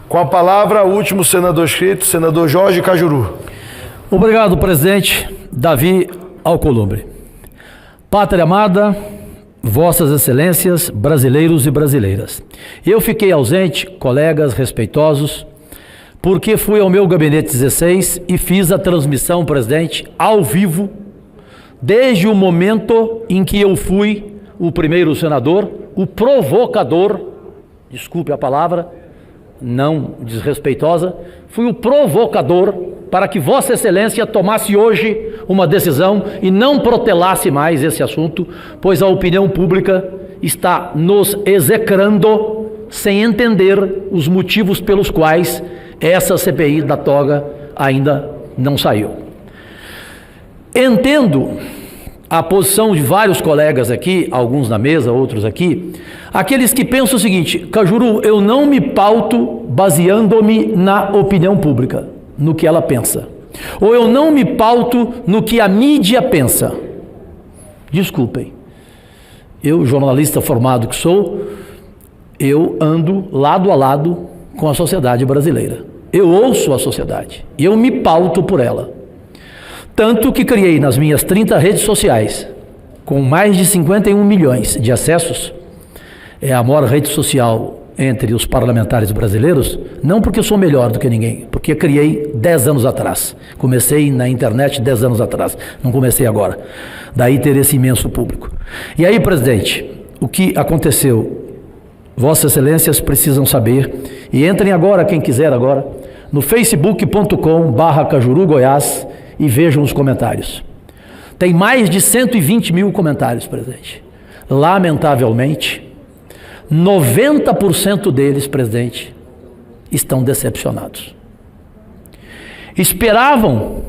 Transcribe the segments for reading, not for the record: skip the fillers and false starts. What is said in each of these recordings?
Com a palavra, o último senador inscrito, senador Jorge Cajuru. Obrigado, presidente Davi Alcolumbre. Pátria amada, vossas excelências, brasileiros e brasileiras. Eu fiquei ausente, colegas respeitosos, porque fui ao meu gabinete 16 e fiz a transmissão, presidente, ao vivo, desde o momento em que eu fui o primeiro senador, o provocador, desculpe a palavra, não desrespeitosa, fui o provocador para que Vossa Excelência tomasse hoje uma decisão e não protelasse mais esse assunto, pois a opinião pública está nos execrando sem entender os motivos pelos quais essa CPI da toga ainda não saiu. Entendo a posição de vários colegas aqui, alguns na mesa, outros aqui, aqueles que pensam o seguinte: Cajuru, eu não me pauto baseando-me na opinião pública, no que ela pensa, ou eu não me pauto no que a mídia pensa. Desculpem, eu, jornalista formado que sou, eu ando lado a lado com a sociedade brasileira, eu ouço a sociedade e eu me pauto por ela. Tanto que criei nas minhas 30 redes sociais, com mais de 51 milhões de acessos, é a maior rede social entre os parlamentares brasileiros, não porque eu sou melhor do que ninguém, porque eu criei 10 anos atrás. Comecei na internet 10 anos atrás, não comecei agora. Daí ter esse imenso público. E aí, presidente, o que aconteceu? Vossas Excelências precisam saber, e entrem agora, quem quiser agora, no facebook.com/Cajuru Goiás, e vejam os comentários. Tem mais de 120 mil comentários, presidente. Lamentavelmente, 90% deles, presidente, estão decepcionados. Esperavam,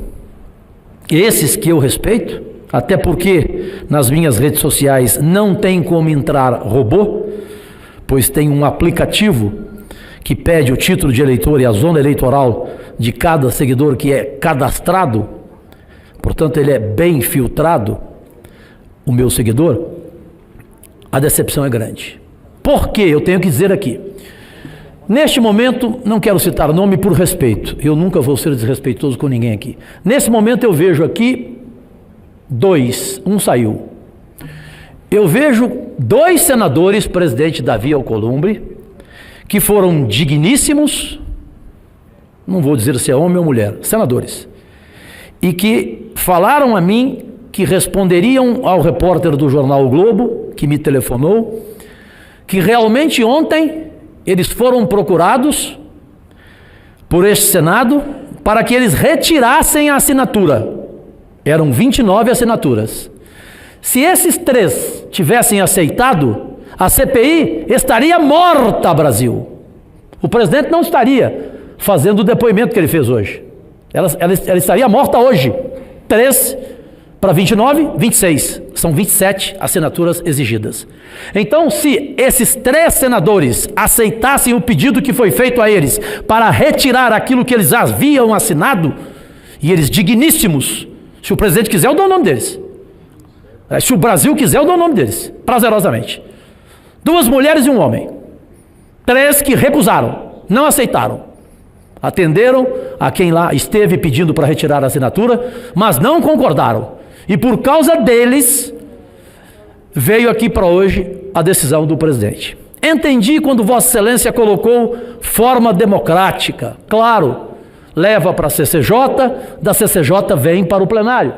esses que eu respeito, até porque nas minhas redes sociais não tem como entrar robô, pois tem um aplicativo que pede o título de eleitor e a zona eleitoral de cada seguidor que é cadastrado, portanto ele é bem filtrado, o meu seguidor. A decepção é grande. Por quê? Eu tenho que dizer aqui. Neste momento, não quero citar nome por respeito, eu nunca vou ser desrespeitoso com ninguém aqui. Nesse momento eu vejo aqui um saiu. Eu vejo 2 senadores, presidente Davi Alcolumbre, que foram digníssimos, não vou dizer se é homem ou mulher, senadores, e que falaram a mim que responderiam ao repórter do jornal O Globo, que me telefonou, que realmente ontem eles foram procurados por este Senado para que eles retirassem a assinatura. Eram 29 assinaturas. Se esses 3 tivessem aceitado, a CPI estaria morta, Brasil. O presidente não estaria fazendo o depoimento que ele fez hoje. Ela estaria morta hoje. 3 para 29, 26. São 27 assinaturas exigidas. Então, se esses 3 senadores aceitassem o pedido que foi feito a eles para retirar aquilo que eles haviam assinado, e eles digníssimos, se o presidente quiser, eu dou o nome deles. Se o Brasil quiser, eu dou o nome deles, prazerosamente. 2 mulheres e um homem. 3 que recusaram, não aceitaram. Atenderam a quem lá esteve pedindo para retirar a assinatura, mas não concordaram. E por causa deles, veio aqui para hoje a decisão do presidente. Entendi quando Vossa Excelência colocou forma democrática. Claro, leva para a CCJ, da CCJ vem para o plenário.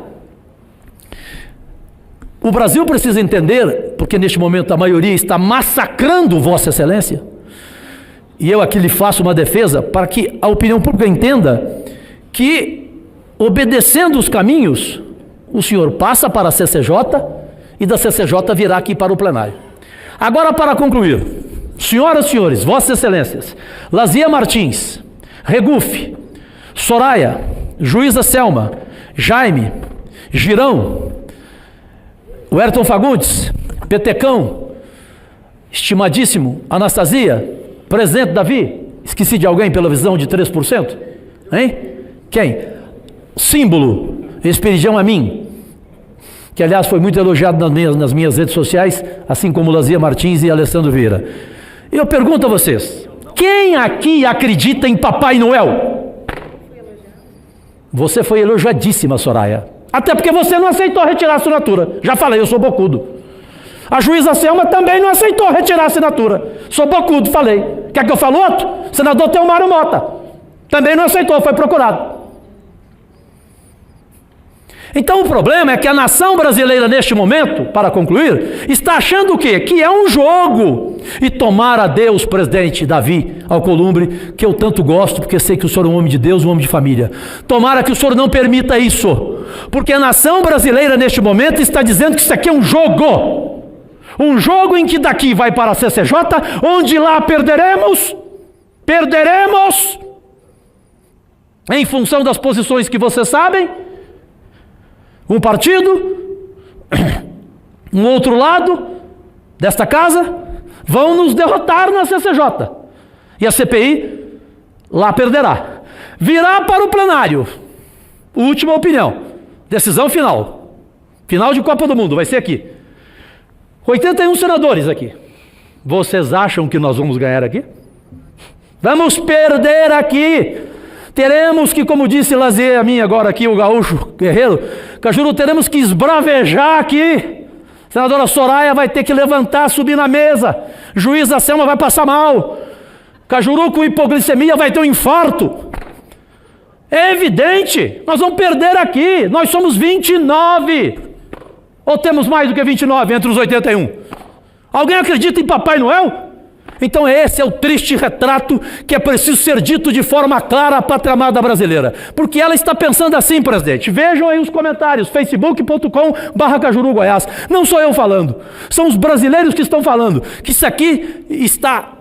O Brasil precisa entender, porque neste momento a maioria está massacrando Vossa Excelência, e eu aqui lhe faço uma defesa para que a opinião pública entenda que, obedecendo os caminhos, o senhor passa para a CCJ e da CCJ virá aqui para o plenário. Agora, para concluir, senhoras e senhores, Vossas Excelências, Lazia Martins, Regufe, Soraya, Juíza Selma, Jaime, Girão, Werton Fagundes, Petecão, estimadíssimo Anastasia, presidente Davi, esqueci de alguém pela visão de 3%? Hein? Quem? Símbolo, Esperidião Amin, que aliás foi muito elogiado nas minhas redes sociais, assim como Lazia Martins e Alessandro Vieira. Eu pergunto a vocês, Quem aqui acredita em Papai Noel? Você foi elogiadíssima, Soraya. Até porque você não aceitou retirar a assinatura. Já falei, eu sou bocudo. A juíza Selma também não aceitou retirar a assinatura. Sou bocudo, falei. Quer que eu fale outro? Senador Telmário Mota. Também não aceitou, foi procurado. Então o problema é que a nação brasileira neste momento, para concluir, está achando o quê? Que é um jogo. E tomara a Deus, presidente Davi Alcolumbre, que eu tanto gosto, porque sei que o senhor é um homem de Deus, um homem de família. Tomara que o senhor não permita isso, porque a nação brasileira neste momento está dizendo que isso aqui é um jogo. Um jogo em que daqui vai para a CCJ, onde lá perderemos, em função das posições que vocês sabem, um partido, um outro lado desta casa, vão nos derrotar na CCJ. E a CPI lá perderá. Virá para o plenário. Última opinião. Decisão final. Final de Copa do Mundo, vai ser aqui. 81 senadores aqui. Vocês acham que nós vamos ganhar aqui? Vamos perder aqui. Teremos que, como disse Lazier a mim agora aqui, o gaúcho guerreiro, Cajuru, teremos que esbravejar aqui. Senadora Soraya vai ter que levantar, subir na mesa. Juíza Selma vai passar mal. Cajuru com hipoglicemia vai ter um infarto. É evidente, nós vamos perder aqui. Nós somos 29. Ou temos mais do que 29 entre os 81? Alguém acredita em Papai Noel? Então esse é o triste retrato que é preciso ser dito de forma clara à pátria amada brasileira. Porque ela está pensando assim, presidente. Vejam aí os comentários, facebook.com/Cajuru Goiás. Não sou eu falando, são os brasileiros que estão falando que isso aqui está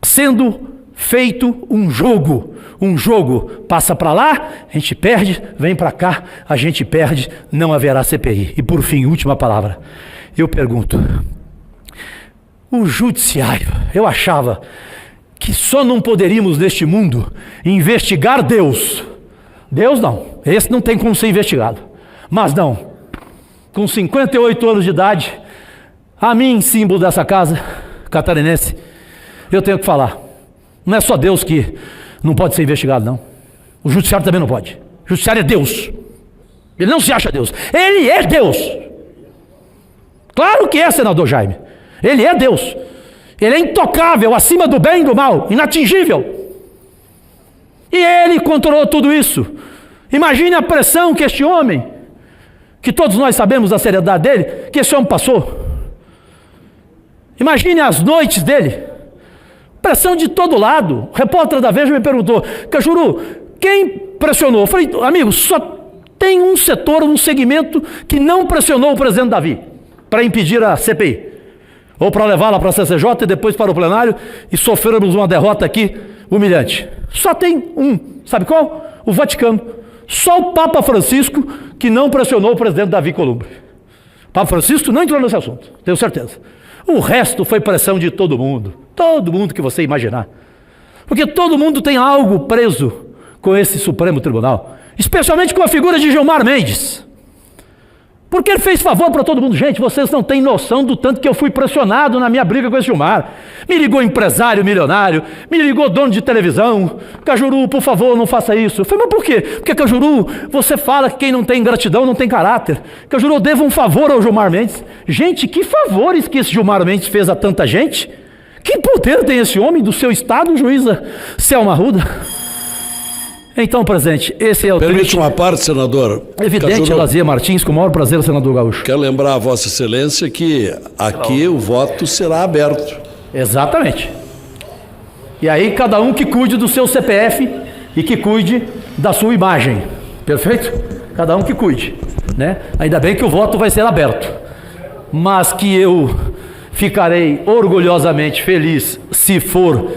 sendo feito um jogo. Um jogo passa para lá, a gente perde, vem para cá, a gente perde, não haverá CPI. E por fim, última palavra, eu pergunto, o judiciário, eu achava que só não poderíamos neste mundo investigar Deus. Deus não, esse não tem como ser investigado. Mas não, com 58 anos de idade, a mim, símbolo dessa casa catarinense, eu tenho que falar. Não é só Deus que não pode ser investigado, não. O judiciário também não pode. O judiciário é Deus. Ele não se acha Deus. Ele é Deus. Claro que é, senador Jaime. Ele é Deus. Ele é intocável, acima do bem e do mal, inatingível. E ele controlou tudo isso. Imagine a pressão que este homem, que todos nós sabemos da seriedade dele, que esse homem passou. Imagine as noites dele. Pressão de todo lado. O repórter da Veja me perguntou, Cajuru, quem pressionou? Eu falei, amigo, só tem um setor, um segmento que não pressionou o presidente Davi para impedir a CPI. Ou para levá-la para a CCJ e depois para o plenário e sofrermos uma derrota aqui humilhante. Só tem um, sabe qual? O Vaticano. Só o Papa Francisco que não pressionou o presidente Davi Alcolumbre. O Papa Francisco não entrou nesse assunto, tenho certeza. O resto foi pressão de todo mundo que você imaginar. Porque todo mundo tem algo preso com esse Supremo Tribunal, especialmente com a figura de Gilmar Mendes. Porque ele fez favor para todo mundo. Gente, vocês não têm noção do tanto que eu fui pressionado na minha briga com esse Gilmar. Me ligou empresário milionário, me ligou dono de televisão. Cajuru, por favor, não faça isso. Eu falei, mas por quê? Porque, Cajuru, você fala que quem não tem gratidão não tem caráter. Cajuru, eu devo um favor ao Gilmar Mendes. Gente, que favores que esse Gilmar Mendes fez a tanta gente? Que poder tem esse homem do seu estado, juíza Selma Arruda? Então, presidente, esse é o Permite uma parte, senador. Evidente, Cajuru, Lazier Martins, com o maior prazer, senador Gaúcho. Quero lembrar a Vossa Excelência que aqui o voto será aberto. Exatamente. E aí cada um que cuide do seu CPF e que cuide da sua imagem. Perfeito? Cada um que cuide, né? Ainda bem que o voto vai ser aberto. Mas que eu ficarei orgulhosamente feliz se for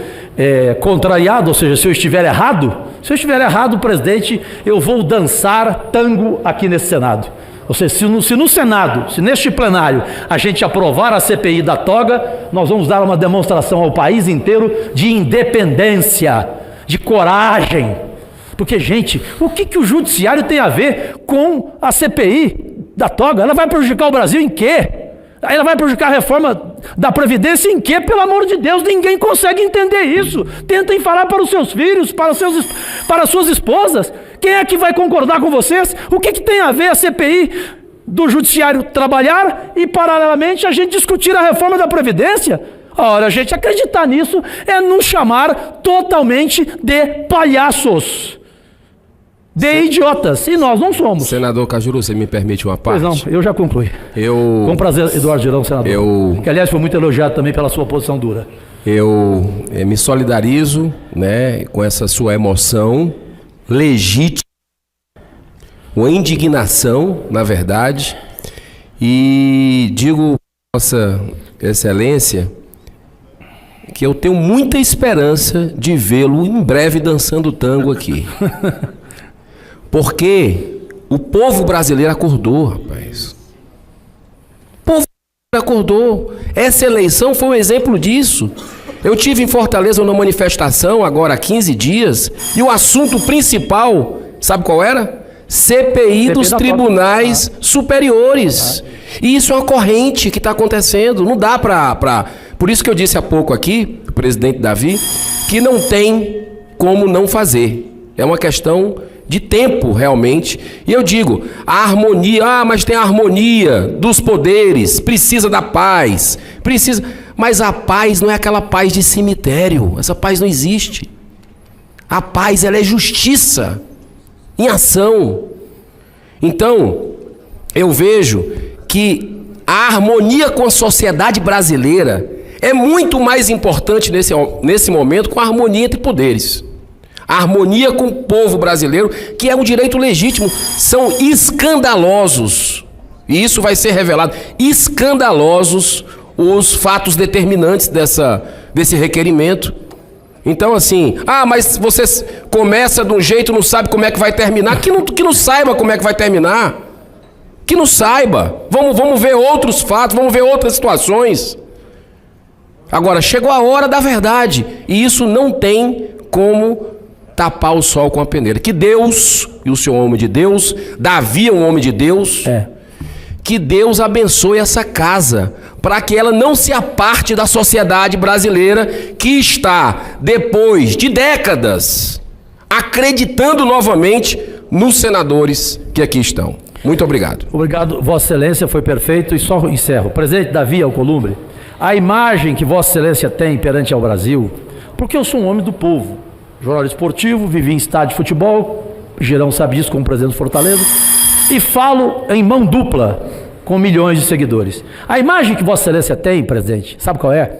contrariado, ou seja, se eu estiver errado. Se eu estiver errado, presidente, eu vou dançar tango aqui nesse Senado. Ou seja, se no Senado, se neste plenário, a gente aprovar a CPI da toga, nós vamos dar uma demonstração ao país inteiro de independência, de coragem. Porque, gente, o que o judiciário tem a ver com a CPI da toga? Ela vai prejudicar o Brasil em quê? Ela vai prejudicar a reforma da Previdência em quê? Pelo amor de Deus, ninguém consegue entender isso. Tentem falar para os seus filhos, para as suas esposas. Quem é que vai concordar com vocês? O que tem a ver a CPI do Judiciário trabalhar e, paralelamente, a gente discutir a reforma da Previdência? Ora, a gente acreditar nisso é nos chamar totalmente de palhaços, de idiotas, e nós não somos. Senador Cajuru, você me permite uma parte? Pois não, eu já concluí. Com prazer, Eduardo Girão, senador. Que, aliás, foi muito elogiado também pela sua posição dura. Eu me solidarizo, né, com essa sua emoção legítima, uma indignação, na verdade, e digo, Vossa Excelência, que eu tenho muita esperança de vê-lo em breve dançando tango aqui. Porque o povo brasileiro acordou, rapaz. O povo brasileiro acordou. Essa eleição foi um exemplo disso. Eu tive em Fortaleza uma manifestação agora há 15 dias e o assunto principal, sabe qual era? CPI dos tribunais superiores. E isso é uma corrente que está acontecendo. Não dá para... Por isso que eu disse há pouco aqui, o presidente Davi, que não tem como não fazer. É uma questão de tempo, realmente. E eu digo, a harmonia, mas tem a harmonia dos poderes, precisa da paz, precisa... Mas a paz não é aquela paz de cemitério, essa paz não existe. A paz, ela é justiça em ação. Então, eu vejo que a harmonia com a sociedade brasileira é muito mais importante nesse momento com a harmonia entre poderes. A harmonia com o povo brasileiro, que é um direito legítimo. São escandalosos, e isso vai ser revelado, escandalosos os fatos determinantes desse requerimento. Então, assim, mas você começa de um jeito, não sabe como é que vai terminar. Que não saiba como é que vai terminar. Que não saiba. Vamos ver outros fatos, vamos ver outras situações. Agora, chegou a hora da verdade, e isso não tem como tapar o sol com a peneira. Que Deus, e o senhor é um homem de Deus, Davi é um homem de Deus, que Deus abençoe essa casa, para que ela não se aparte da sociedade brasileira que está, depois de décadas, acreditando novamente nos senadores que aqui estão. Muito obrigado. Obrigado, Vossa Excelência, foi perfeito. E só encerro. Presidente Davi Alcolumbre, a imagem que Vossa Excelência tem perante ao Brasil, porque eu sou um homem do povo, jornalista esportivo, vivi em estádio de futebol, Girão sabe disso como presidente do Fortaleza, e falo em mão dupla com milhões de seguidores. A imagem que Vossa Excelência tem, presidente, sabe qual é?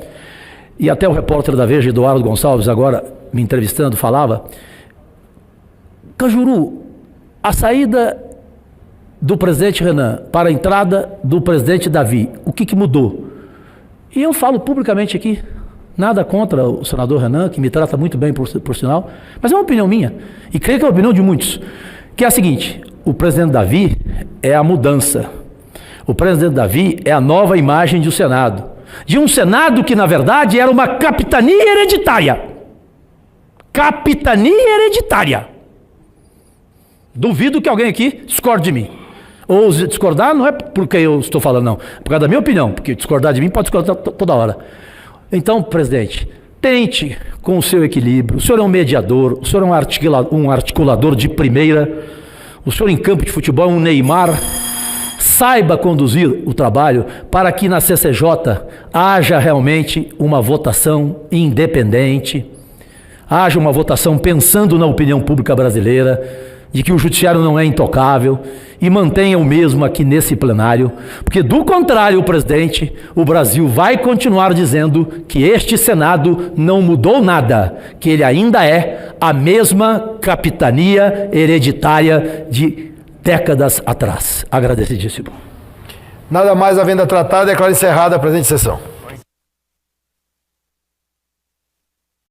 E até o repórter da Veja, Eduardo Gonçalves, agora me entrevistando, falava: Cajuru, a saída do presidente Renan para a entrada do presidente Davi, o que mudou? E eu falo publicamente aqui, nada contra o senador Renan, que me trata muito bem por sinal, mas é uma opinião minha, e creio que é a opinião de muitos, que é a seguinte: o presidente Davi é a mudança. O presidente Davi é a nova imagem do Senado. De um Senado que, na verdade, era uma capitania hereditária. Capitania hereditária. Duvido que alguém aqui discorde de mim. Ou discordar não é porque eu estou falando, não. Por causa da minha opinião, porque discordar de mim pode discordar toda hora. Então, presidente, tente com o seu equilíbrio. O senhor é um mediador, o senhor é um articulador de primeira. O senhor em campo de futebol é um Neymar. Saiba conduzir o trabalho para que na CCJ haja realmente uma votação independente, haja uma votação pensando na opinião pública brasileira, de que o judiciário não é intocável, e mantenha o mesmo aqui nesse plenário, porque do contrário, presidente, o Brasil vai continuar dizendo que este Senado não mudou nada, que ele ainda é a mesma capitania hereditária de décadas atrás. Agradecidíssimo. Nada mais havendo a tratar, declaro encerrada a presente sessão.